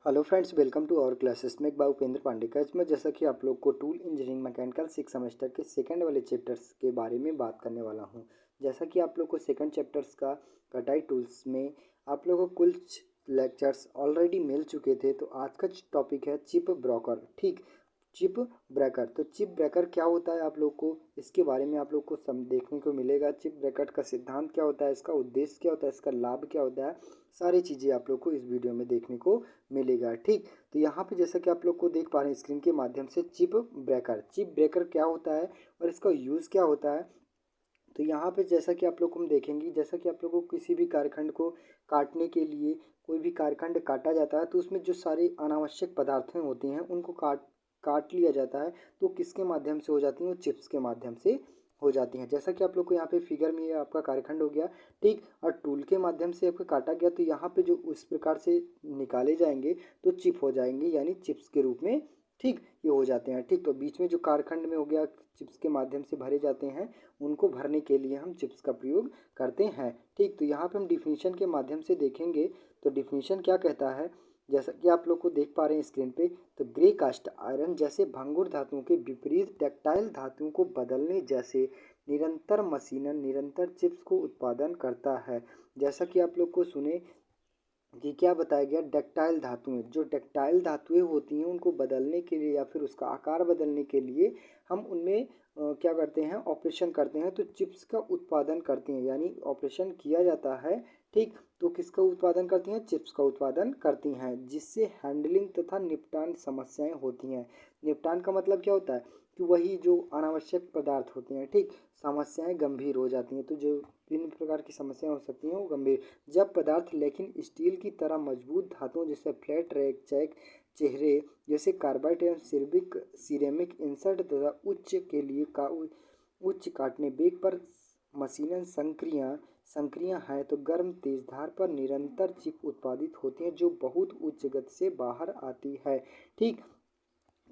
Hello friends, welcome to our classes में एक बार उपेंद्र पांडे का। इसमें जैसा कि आप लोग को टूल इंजीनियरिंग मैकेनिकल 6 सेमेस्टर के सेकंड वाले चैप्टर्स के बारे में बात करने वाला हूं। जैसा कि आप लोग को सेकंड चैप्टर्स का कटाई टूल्स में आप लोगों को कुछ लेक्चर्स ऑलरेडी मिल चुके थे, तो आज का टॉपिक है चिप ब्रोकर। ठीक, चिप ब्रेकर। तो चिप ब्रेकर क्या होता है आप लोग को इसके बारे में आप लोग को देखने को मिलेगा। चिप ब्रेकर का सिद्धांत क्या होता है, इसका उद्देश्य क्या होता है, इसका लाभ क्या होता है, सारी चीज़ें आप लोग को इस वीडियो में देखने को मिलेगा। ठीक, तो यहाँ पे जैसा कि आप लोग को देख पा रहे हैं स्क्रीन के माध्यम से, चिप ब्रेकर क्या होता है और इसका यूज़ क्या होता है। तो यहाँ पे जैसा कि आप लोग को हम देखेंगे, जैसा कि आप लोग को किसी भी कार्यखंड को काटने के लिए कोई भी कार्यखंड काटा जाता है तो उसमें जो सारी अनावश्यक पदार्थें होती हैं उनको काट काट लिया जाता है। तो किसके माध्यम से हो जाती हैं, वो चिप्स के माध्यम से हो जाती हैं। जैसा कि आप लोग को यहाँ पे फिगर में ये आपका कार्यखंड हो गया। ठीक, और टूल के माध्यम से आपका काटा गया तो यहाँ पे जो उस प्रकार से निकाले जाएंगे तो चिप हो जाएंगे, यानी चिप्स के रूप में। ठीक, ये हो जाते हैं। ठीक, तो बीच में जो कार्यखंड में हो गया चिप्स के माध्यम से भरे जाते हैं, उनको भरने के लिए हम चिप्स का प्रयोग करते हैं। ठीक, तो यहाँ पे हम डिफिनीशन के माध्यम से देखेंगे। तो डिफिनीशन क्या कहता है, जैसा कि आप लोग को देख पा रहे हैं स्क्रीन पे, तो ग्रे कास्ट आयरन जैसे भंगुर धातुओं के विपरीत डक्टाइल धातुओं को बदलने जैसे निरंतर मशीनन निरंतर चिप्स को उत्पादन करता है। जैसा कि आप लोग को सुने कि क्या बताया गया, डक्टाइल धातुएं, जो डक्टाइल धातुएं होती हैं उनको बदलने के लिए या फिर उसका आकार बदलने के लिए हम उनमें क्या करते हैं, ऑपरेशन करते हैं। तो चिप्स का उत्पादन करते हैं, यानी ऑपरेशन किया जाता है। ठीक, तो किसका उत्पादन करती हैं, चिप्स का उत्पादन करती हैं, जिससे हैंडलिंग तथा निपटान समस्याएं होती हैं। निपटान का मतलब क्या होता है कि वही जो अनावश्यक पदार्थ होते हैं, ठीक, समस्याएं गंभीर हो जाती हैं। तो जो विभिन्न प्रकार की समस्याएं हो सकती हैं वो गंभीर, जब पदार्थ लेकिन स्टील की तरह मजबूत धातुओं जैसे फ्लैट रैक चेक चेहरे जैसे कार्बाइड एवं सिरेमिक इंसर्ट तथा उच्च के लिए उच्च काटने बेग पर मशीनन संक्रिया है, तो गर्म तेज धार पर निरंतर चिप उत्पादित होती हैं जो बहुत उच्च गति से बाहर आती है। ठीक,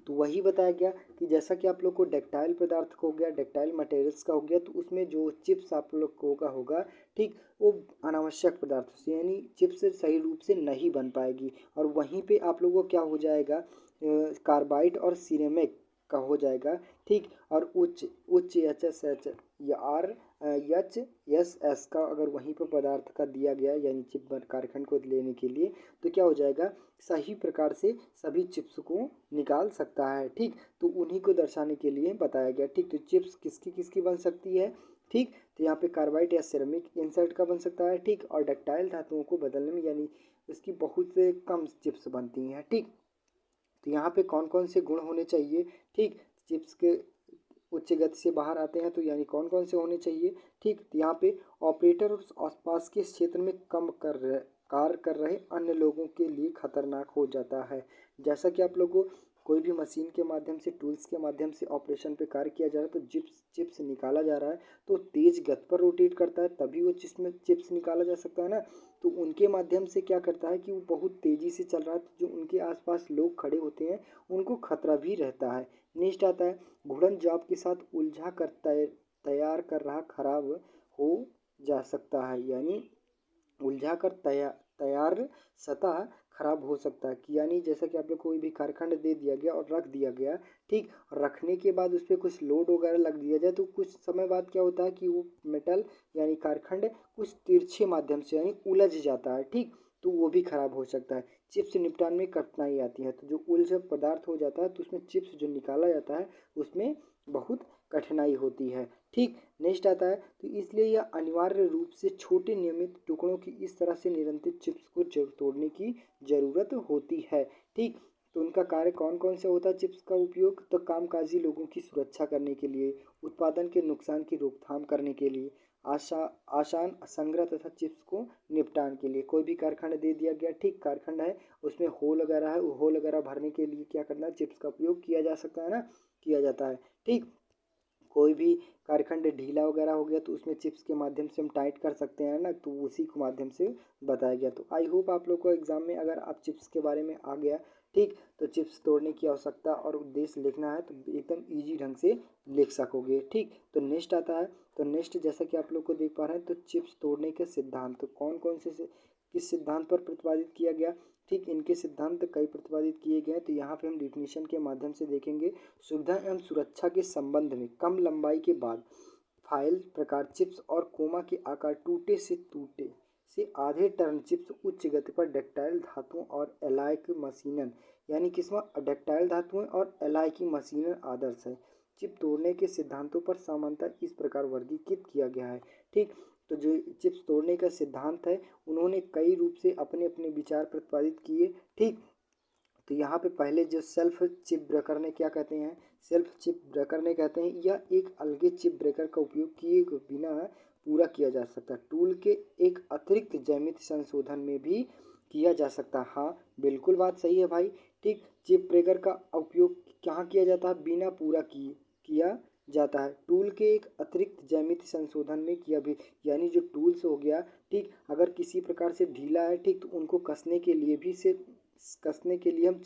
तो वही बताया गया कि जैसा कि आप लोग को डक्टाइल पदार्थ का हो गया, डक्टाइल मटेरियल्स का हो गया, तो उसमें जो चिप्स आप लोग को का होगा, ठीक, वो अनावश्यक पदार्थ से, यानी चिप्स सही रूप से नहीं बन पाएगी। और वहीं पे आप लोगों को क्या हो जाएगा, कार्बाइड और सिरेमिक का हो जाएगा। ठीक, और उच्च उच्च एच एस एच या आर एच एस एस का अगर वहीं पर पदार्थ का दिया गया, यानी चिप कारखंड को लेने के लिए, तो क्या हो जाएगा, सही प्रकार से सभी चिप्स को निकाल सकता है। ठीक, तो उन्हीं को दर्शाने के लिए बताया गया। ठीक, तो चिप्स किसकी किसकी बन सकती है। ठीक, तो यहाँ पे कार्बाइड या सिरेमिक इंसर्ट का बन सकता है। ठीक, और डक्टाइल धातुओं को बदलने में, यानी इसकी बहुत से कम चिप्स बनती हैं। ठीक, तो यहाँ पे कौन कौन से गुण होने चाहिए। ठीक, चिप्स के उच्च गति से बाहर आते हैं तो यानी कौन कौन से होने चाहिए। ठीक, तो यहाँ पे ऑपरेटर और आसपास के क्षेत्र में कार्य कर रहे अन्य लोगों के लिए खतरनाक हो जाता है। जैसा कि आप लोगों को कोई भी मशीन के माध्यम से, टूल्स के माध्यम से ऑपरेशन पे कार्य किया जा रहा है, तो चिप्स निकाला जा रहा है, तो तेज गति पर रोटेट करता है तभी वो चिप्स निकाला जा सकता है ना। तो उनके माध्यम से क्या करता है कि वो बहुत तेजी से चल रहा है, तो जो उनके आसपास लोग खड़े होते हैं उनको खतरा भी रहता है। नेक्स्ट आता है, घुड़न जॉब के साथ उलझा कर तैयार कर रहा खराब हो जा सकता है, यानी उलझा कर तैयार सतह खराब हो सकता है। कि यानी जैसा कि आप लोग कोई भी कारखंड दे दिया गया और रख दिया गया, ठीक, और रखने के बाद उस पर कुछ लोड वगैरह लग दिया जाए, तो कुछ समय बाद क्या होता है कि वो मेटल यानी कारखंड कुछ तिरछे माध्यम से यानी उलझ जाता है। ठीक, तो वो भी खराब हो सकता है। चिप्स निपटान में कठिनाई आती है, तो जो उलझा पदार्थ हो जाता है तो उसमें चिप्स जो निकाला जाता है उसमें बहुत कठिनाई होती है। ठीक, नेक्स्ट आता है, तो इसलिए यह अनिवार्य रूप से छोटे नियमित टुकड़ों की इस तरह से निरंतर चिप्स को तोड़ने की जरूरत होती है। ठीक, तो उनका कार्य कौन कौन से होता है चिप्स का उपयोग, तो कामकाजी लोगों की सुरक्षा करने के लिए, उत्पादन के नुकसान की रोकथाम करने के लिए, आसान संग्रह तथा चिप्स को निपटान के लिए। कोई भी कारखंड दे दिया गया, ठीक, कारखंड है उसमें होल वगैरह है, वो होल वगैरह भरने के लिए क्या करना है, चिप्स का उपयोग किया जा सकता है ना, किया जाता है। ठीक, कोई भी कारखंड ढीला वगैरह हो गया तो उसमें चिप्स के माध्यम से हम टाइट कर सकते हैं ना, तो उसी के माध्यम से बताया गया। तो आई होप आप लोग को एग्जाम में अगर आप चिप्स के बारे में आ गया, ठीक, तो चिप्स तोड़ने की आवश्यकता और उद्देश्य लिखना है तो एकदम इजी ढंग से लिख सकोगे। ठीक, तो नेक्स्ट आता है, तो नेक्स्ट जैसा कि आप लोग को देख पा रहे हैं, तो चिप्स तोड़ने के सिद्धांत, तो कौन कौन से किस सिद्धांत पर प्रतिपादित किया गया, ठीक, इनके सिद्धांत कई प्रतिपादित किए गए हैं। तो यहाँ पे हम डिफिनीशन के माध्यम से देखेंगे। सुविधा एवं सुरक्षा के संबंध में कम लंबाई के बाद फाइल प्रकार चिप्स और कोमा के आकार टूटे से आधे टर्न चिप्स उच्च गति पर डक्टाइल धातुओं और एलॉय के मशीनन यानी किसमें डक्टाइल धातुएं और एलॉय की मशीनन आदर्श है। चिप तोड़ने के सिद्धांतों पर सामान्यतः इस प्रकार वर्गीकृत किया गया है। ठीक, तो जो चिप्स तोड़ने का सिद्धांत है उन्होंने कई रूप से अपने अपने विचार प्रतिपादित किए। ठीक, तो यहाँ पे पहले जो सेल्फ चिप ब्रेकर ने क्या कहते हैं, सेल्फ चिप ब्रेकर ने कहते हैं यह एक अलग चिप ब्रेकर का उपयोग किए बिना पूरा किया जा सकता है। टूल के एक अतिरिक्त ज्यामिति संशोधन में भी किया जा सकता है। हाँ बिल्कुल बात सही है भाई। ठीक, चिप ब्रेकर का उपयोग कहाँ किया जाता है, बिना पूरा किया जाता है। टूल के एक अतिरिक्त ज्यामिति संशोधन में किया भी, यानी जो टूल्स हो गया, ठीक, अगर किसी प्रकार से ढीला है, ठीक, तो उनको कसने के लिए भी हम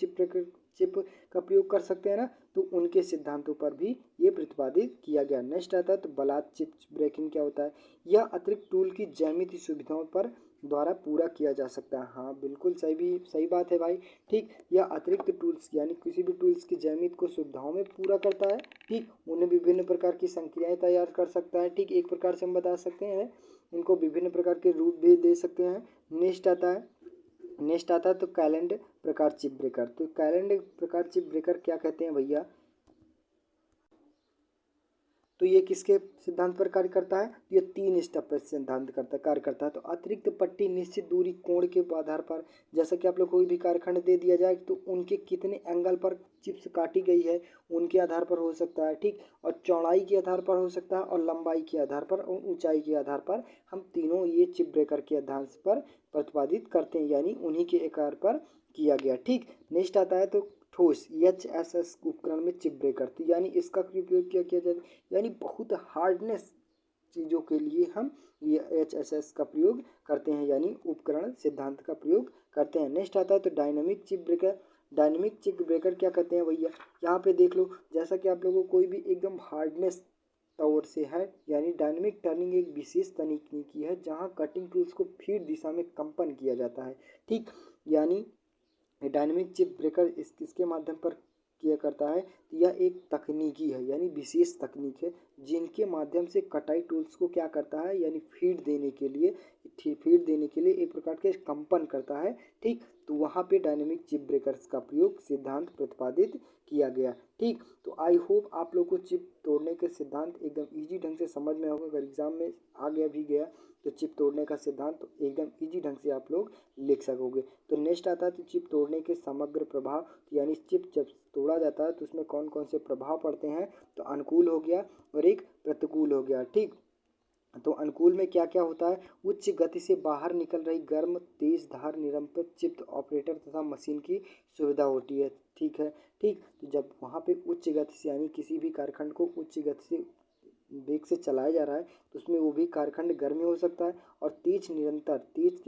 चिप का प्रयोग कर सकते हैं ना। तो उनके सिद्धांतों पर भी ये प्रतिपादित किया गया। नेक्स्ट आता है तो बलात चिप ब्रेकिंग क्या होता है, यह अतिरिक्त टूल की ज्यामिति सुविधाओं पर द्वारा पूरा किया जा सकता है। हाँ बिल्कुल सही बात है भाई। ठीक, यह अतिरिक्त टूल्स यानी किसी भी टूल्स की ज्यामिति को सुविधाओं में पूरा करता है। ठीक, उन्हें विभिन्न प्रकार की संक्रियाएं तैयार कर सकता है। ठीक, एक प्रकार से हम बता सकते हैं इनको विभिन्न प्रकार के रूप भी दे सकते हैं। नेक्स्ट आता है तो कैलेंडर प्रकार चिप ब्रेकर। तो कैलेंडर प्रकार चिप ब्रेकर क्या कहते हैं भैया, तो ये किसके सिद्धांत पर कार्य करता है, ये 3 स्टेप पर सिद्धांत कार्य करता है। तो अतिरिक्त पट्टी निश्चित दूरी कोण के आधार पर, जैसा कि आप लोग कोई भी कारखंड दे दिया जाए तो उनके कितने एंगल पर चिप्स काटी गई है उनके आधार पर हो सकता है। ठीक, और चौड़ाई के आधार पर हो सकता है और लंबाई के आधार पर और ऊंचाई के आधार पर हम तीनों ये चिप ब्रेकर के आधार पर प्रतिपादित करते हैं, यानी उन्हीं के आकार पर किया गया। ठीक, नेक्स्ट आता है तो ठोस HSS उपकरण में चिप ब्रेकर, तो यानी इसका उपयोग क्या किया जाए, यानी बहुत हार्डनेस चीज़ों के लिए हम ये HSS का प्रयोग करते हैं, यानी उपकरण सिद्धांत का प्रयोग करते हैं। नेक्स्ट आता है तो dynamic chip breaker. Dynamic chip breaker क्या कहते हैं भैया, यहाँ पे देख लो, जैसा कि आप लोगों को कोई भी एकदम हार्डनेस तौर से है, यानी डायनामिक टर्निंग एक विशेष तकनीकी है जहाँ कटिंग टूल्स को फीड दिशा में कंपन किया जाता है। ठीक, यानी डायनेमिक चिप ब्रेकर किसके माध्यम पर किया करता है, तो यह एक तकनीकी है, यानी विशेष तकनीक है जिनके माध्यम से कटाई टूल्स को क्या करता है, यानी फीड देने के लिए एक प्रकार के कंपन करता है। ठीक, तो वहाँ पे डायनेमिक चिप ब्रेकर्स का प्रयोग सिद्धांत प्रतिपादित किया गया। ठीक, तो आई होप आप लोग को चिप तोड़ने के सिद्धांत एकदम इजी ढंग से समझ में होगा। अगर एग्जाम में आ गया तो चिप तोड़ने का सिद्धांत तो एकदम इजी ढंग से आप लोग लिख सकोगे। तो नेक्स्ट आता है तो चिप तोड़ने के समग्र प्रभाव, यानी चिप जब तोड़ा जाता है तो उसमें कौन कौन से प्रभाव पड़ते हैं, तो अनुकूल हो गया और एक प्रतिकूल हो गया। ठीक, तो अनुकूल में क्या क्या होता है, उच्च गति से बाहर निकल रही गर्म तेज धार निरंतर चिप ऑपरेटर तथा मशीन की सुविधा होती है। ठीक है, ठीक, तो जब वहाँ पे उच्च गति से यानी किसी भी कारखंड को उच्च गति से वेग से चलाया जा रहा है तो उसमें वो भी कारखंड गर्म में हो सकता है। और तेज के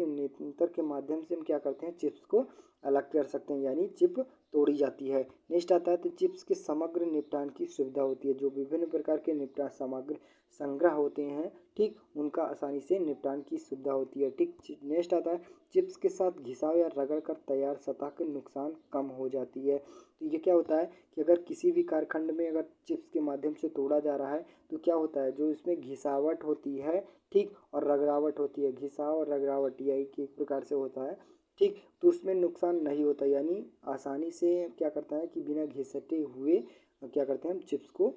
निरंतर के माध्यम से हम क्या करते हैं, चिप्स को अलग कर सकते हैं, यानी चिप तोड़ी जाती है। नेक्स्ट आता है तो चिप्स के समग्र निपटान की सुविधा होती है, जो विभिन्न प्रकार के निपटान समग्र संग्रह होते हैं, ठीक, उनका आसानी से निपटान की सुविधा होती है। ठीक, नेक्स्ट आता है चिप्स के साथ घिसाव या रगड़ कर तैयार सतह के नुकसान कम हो जाती है। तो ये क्या होता है कि अगर किसी भी कारखंड में अगर चिप्स के माध्यम से तोड़ा जा रहा है तो क्या होता है, जो इसमें घिसावट होती है, ठीक, और रगड़ावट होती है, घिसाव और रगड़ावट यही एक प्रकार से होता है। ठीक, तो उसमें नुकसान नहीं होता, यानी आसानी से क्या करता है कि बिना घिसटे हुए क्या करते हैं हम चिप्स को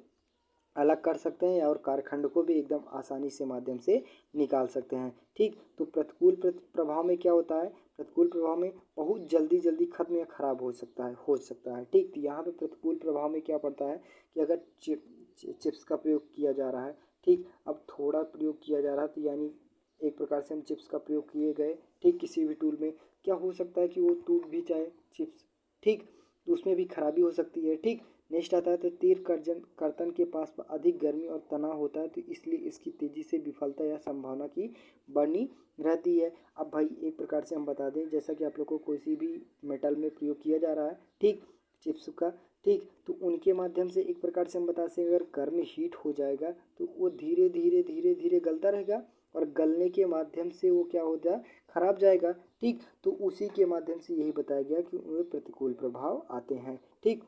अलग कर सकते हैं और कारखंड को भी एकदम आसानी से माध्यम से निकाल सकते हैं। ठीक, तो प्रतिकूल प्रभाव में क्या होता है, प्रतिकूल प्रभाव में बहुत जल्दी खत्म या खराब हो सकता है। ठीक, तो यहाँ पे प्रतिकूल प्रभाव में क्या पड़ता है कि अगर चिप्स का प्रयोग किया जा रहा है, ठीक, अब थोड़ा प्रयोग किया जा रहा है तो यानी एक प्रकार से हम चिप्स का प्रयोग किए गए, ठीक, किसी भी टूल में क्या हो सकता है कि वो टूट भी जाए चिप्स। ठीक, तो उसमें भी खराबी हो सकती है। ठीक, नेक्स्ट आता है तो तीर कर्तन के पास अधिक गर्मी और तनाव होता है तो इसलिए इसकी तेजी से विफलता या संभावना की बनी रहती है। अब भाई एक प्रकार से हम बता दें, जैसा कि आप लोग को किसी भी मेटल में प्रयोग किया जा रहा है, ठीक, चिप्स का, ठीक, तो उनके माध्यम से एक प्रकार से हम बता सकते अगर गर्म हीट हो जाएगा तो वो धीरे धीरे गलता रहेगा और गलने के माध्यम से वो क्या हो जाए, खराब जाएगा। ठीक, ठीक। तो उसी के माध्यम से यही बताया गया कि उनमें प्रतिकूल प्रभाव आते हैं। ठीक।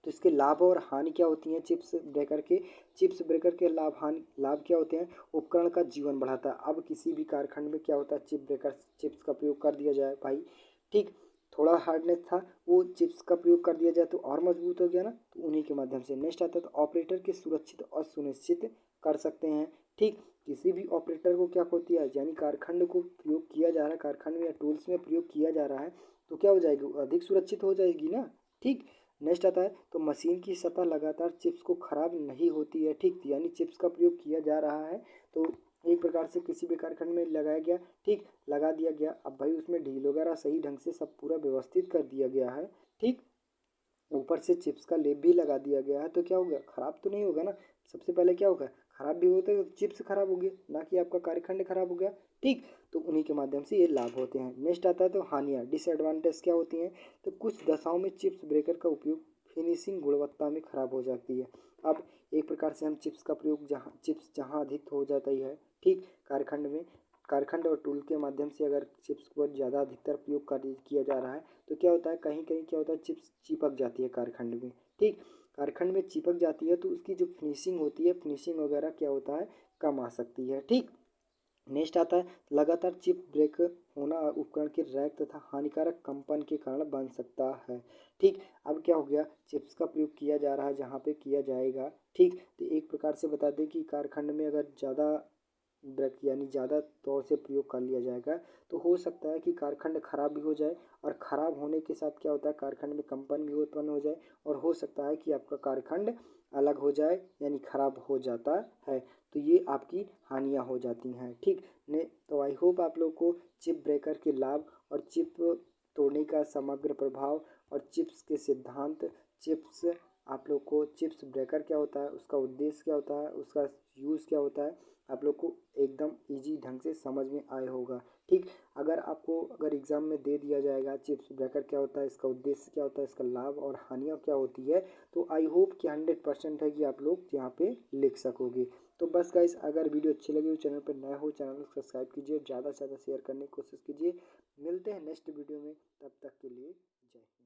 तो इसके लाभ और हानि क्या होती हैं चिप्स ब्रेकर के? चिप्स ब्रेकर के लाभ क्या होते हैं? उपकरण का जीवन बढ़ाता है। अब किसी भी कारखंड में क्या होता है, चिप्स का प्रयोग कर दिया जाए भाई, ठीक, थोड़ा हार्डनेस था, वो चिप्स का प्रयोग कर दिया जाए तो और मजबूत हो गया ना, तो उन्हीं के माध्यम से। नेक्स्ट आता है तो ऑपरेटर के सुरक्षित और सुनिश्चित कर सकते हैं। ठीक। किसी भी ऑपरेटर को क्या होती है, यानी कारखंड को प्रयोग किया जा रहा है, कारखंड में या टूल्स में प्रयोग किया जा रहा है, तो क्या हो जाएगी, अधिक सुरक्षित हो जाएगी ना। ठीक। नेक्स्ट आता है तो मशीन की सतह लगातार चिप्स को खराब नहीं होती है। ठीक। यानी चिप्स का प्रयोग किया जा रहा है तो एक प्रकार से किसी भी कारखाने में लगाया गया, ठीक, लगा दिया गया, अब भाई उसमें ढील वगैरह सही ढंग से सब पूरा व्यवस्थित कर दिया गया है। ठीक। ऊपर से चिप्स का लेप भी लगा दिया गया है तो क्या होगा, खराब तो नहीं होगा ना। सबसे पहले क्या होगा, खराब भी होता है तो चिप्स खराब हो गया, ना कि आपका कार्यखंड खराब हो गया। ठीक। तो उन्हीं के माध्यम से ये लाभ होते हैं। नेक्स्ट आता है तो हानियाँ, डिसएडवांटेज क्या होती हैं? तो कुछ दशाओं में चिप्स ब्रेकर का उपयोग फिनिशिंग गुणवत्ता में खराब हो जाती है। अब एक प्रकार से हम चिप्स का प्रयोग चिप्स जहाँ अधिक हो जाता ही है, ठीक, कारखंड में, कारखंड और टूल के माध्यम से अगर चिप्स को ज़्यादा अधिकतर प्रयोग कर किया जा रहा है तो क्या होता है, कहीं कहीं क्या होता है, चिप्स चिपक जाती है कारखंड में। ठीक। कारखंड में चिपक जाती है तो उसकी जो फिनिशिंग होती है, फिनिशिंग वगैरह क्या होता है, कम आ सकती है। ठीक। नेक्स्ट आता है लगातार चिप ब्रेक होना उपकरण के रैक तथा हानिकारक कंपन के कारण बन सकता है। ठीक। अब क्या हो गया, चिप्स का प्रयोग किया जा रहा है जहाँ पे किया जाएगा, ठीक, तो एक प्रकार से बता दें कि कारखंड में अगर ज़्यादा ब्रेक यानी ज़्यादा तौर से प्रयोग कर लिया जाएगा तो हो सकता है कि कारखंड खराब भी हो जाए, और ख़राब होने के साथ क्या होता है, कारखंड में कंपन भी उत्पन्न हो जाए, और हो सकता है कि आपका कारखंड अलग हो जाए यानी खराब हो जाता है। तो ये आपकी हानियाँ हो जाती हैं। ठीक। ने तो आई होप आप लोग को चिप ब्रेकर के लाभ और चिप तोड़ने का समग्र प्रभाव और चिप्स के सिद्धांत, चिप्स, आप लोग को चिप्स ब्रेकर क्या होता है, उसका उद्देश्य क्या होता है, उसका यूज़ क्या होता है, आप लोग को एकदम इजी ढंग से समझ में आया होगा। ठीक। अगर एग्ज़ाम में दे दिया जाएगा चिप्स ब्रेकर क्या होता है, इसका उद्देश्य क्या होता है, इसका लाभ और हानियाँ क्या होती है, तो आई होप कि 100% है कि आप लोग यहाँ पे लिख सकोगे। तो बस गाइस, अगर वीडियो अच्छी लगी हो, चैनल पर नए हो, चैनल को सब्सक्राइब कीजिए, ज़्यादा से ज़्यादा शेयर करने की कोशिश कीजिए। मिलते हैं नेक्स्ट वीडियो में, तब तक के लिए जय हिंद।